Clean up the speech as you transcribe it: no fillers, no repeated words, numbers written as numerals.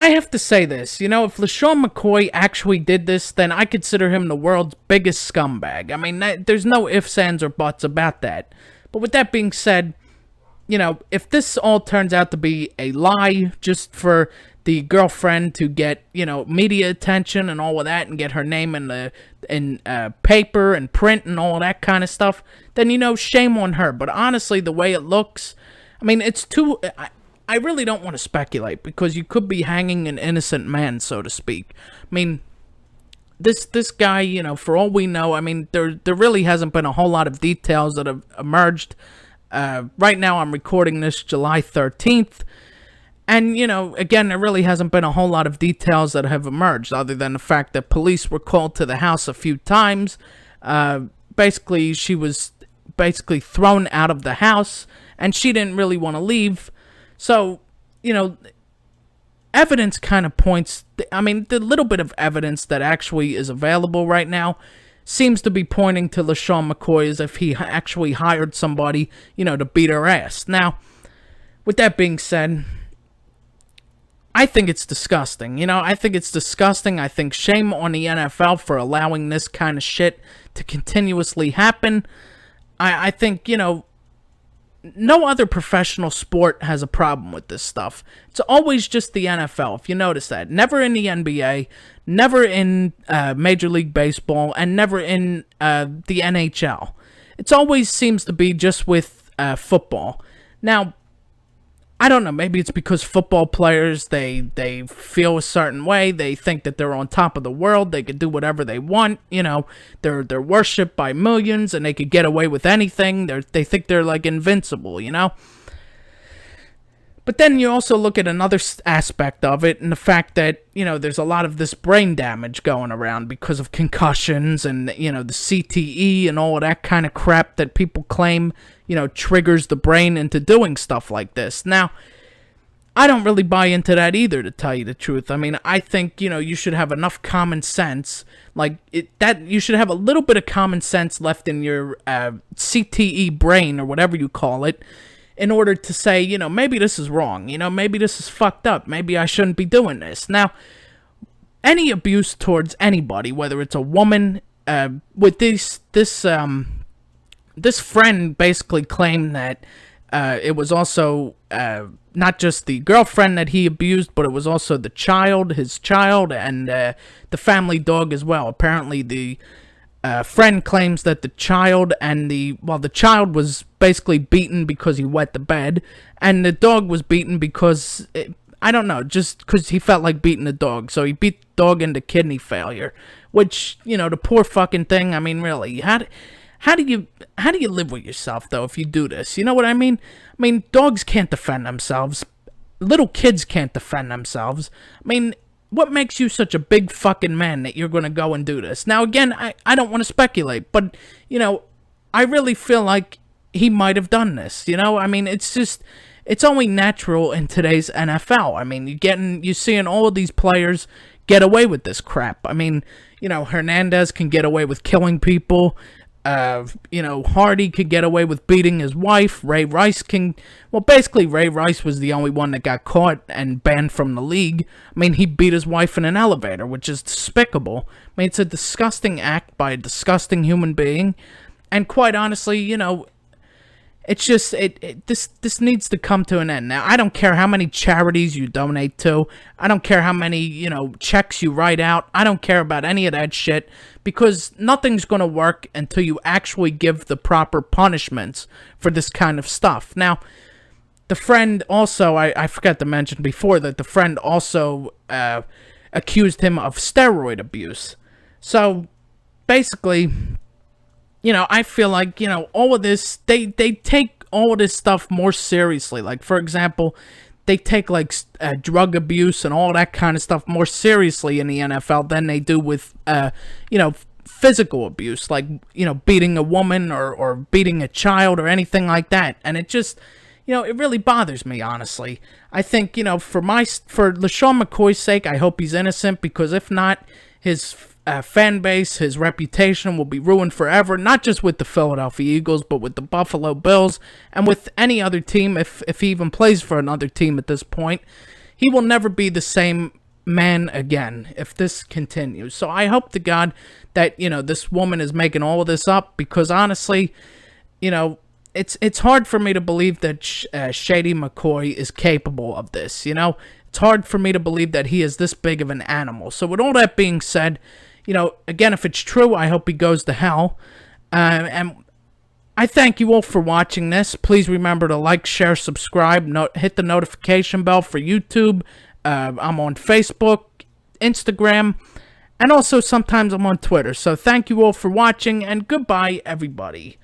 I have to say this, if LeSean McCoy actually did this, then I consider him the world's biggest scumbag. I mean, there's no ifs, ands, or buts about that. But with that being said, if this all turns out to be a lie just for the girlfriend to get, media attention and all of that and get her name in paper and print and all of that kind of stuff, then, shame on her. But honestly, the way it looks, I mean, it's too... I really don't want to speculate because you could be hanging an innocent man, so to speak. I mean, this guy, for all we know, I mean, there really hasn't been a whole lot of details that have emerged. Right now, I'm recording this July 13th. And, again, there really hasn't been a whole lot of details that have emerged, other than the fact that police were called to the house a few times. Basically, she was thrown out of the house, and she didn't really want to leave. So, evidence kind of points, I mean, the little bit of evidence that actually is available right now seems to be pointing to LeSean McCoy as if he actually hired somebody, to beat her ass. Now, with that being said, I think it's disgusting. I think it's disgusting. I think shame on the NFL for allowing this kind of shit to continuously happen. I think, no other professional sport has a problem with this stuff. It's always just the NFL, if you notice that. Never in the NBA, never in Major League Baseball, and never in the NHL. It always seems to be just with football. Now, I don't know, maybe it's because football players, they feel a certain way, they think that they're on top of the world, they could do whatever they want, they're worshipped by millions, and they could get away with anything, they think they're, like, invincible, But then you also look at another aspect of it, and the fact that, there's a lot of this brain damage going around because of concussions and, the CTE and all of that kind of crap that people claim, triggers the brain into doing stuff like this. Now, I don't really buy into that either, to tell you the truth. I mean, I think, you should have enough common sense, you should have a little bit of common sense left in your CTE brain, or whatever you call it, in order to say, maybe this is wrong, maybe this is fucked up, maybe I shouldn't be doing this. Now, any abuse towards anybody, whether it's a woman, with this friend basically claimed that it was also not just the girlfriend that he abused, but it was also his child, and the family dog as well. Apparently, the friend claims that the child the child was basically beaten because he wet the bed, and the dog was beaten because, I don't know, just because he felt like beating the dog. So he beat the dog into kidney failure, which, the poor fucking thing, I mean, really, how do you live with yourself, though, if you do this? You know what I mean? I mean, dogs can't defend themselves. Little kids can't defend themselves. I mean, what makes you such a big fucking man that you're going to go and do this? Now, again, I don't want to speculate, but, I really feel like he might have done this, I mean, it's only natural in today's NFL. I mean, you're seeing all of these players get away with this crap. I mean, Hernandez can get away with killing people. Hardy could get away with beating his wife. Ray Rice basically Ray Rice was the only one that got caught and banned from the league. I mean, he beat his wife in an elevator, which is despicable. I mean, it's a disgusting act by a disgusting human being, and quite honestly, it's just, this needs to come to an end. Now, I don't care how many charities you donate to. I don't care how many, checks you write out. I don't care about any of that shit, because nothing's going to work until you actually give the proper punishments for this kind of stuff. Now, the friend also, I forgot to mention before that the friend also accused him of steroid abuse. So, basically, I feel like, all of this, they take all of this stuff more seriously. Like, for example, they take, drug abuse and all that kind of stuff more seriously in the NFL than they do with, physical abuse. Like, beating a woman or beating a child or anything like that. And it just, it really bothers me, honestly. I think, for LeSean McCoy's sake, I hope he's innocent, because if not, his fan base, his reputation will be ruined forever, not just with the Philadelphia Eagles, but with the Buffalo Bills, and with any other team, if he even plays for another team at this point. he will never be the same man again if this continues. So I hope to God that, this woman is making all of this up, because honestly, it's hard for me to believe that Shady McCoy is capable of this. It's hard for me to believe that he is this big of an animal. So with all that being said, again, if it's true, I hope he goes to hell. And I thank you all for watching this. Please remember to like, share, subscribe, hit the notification bell for YouTube. I'm on Facebook, Instagram, and also sometimes I'm on Twitter. So thank you all for watching, and goodbye, everybody.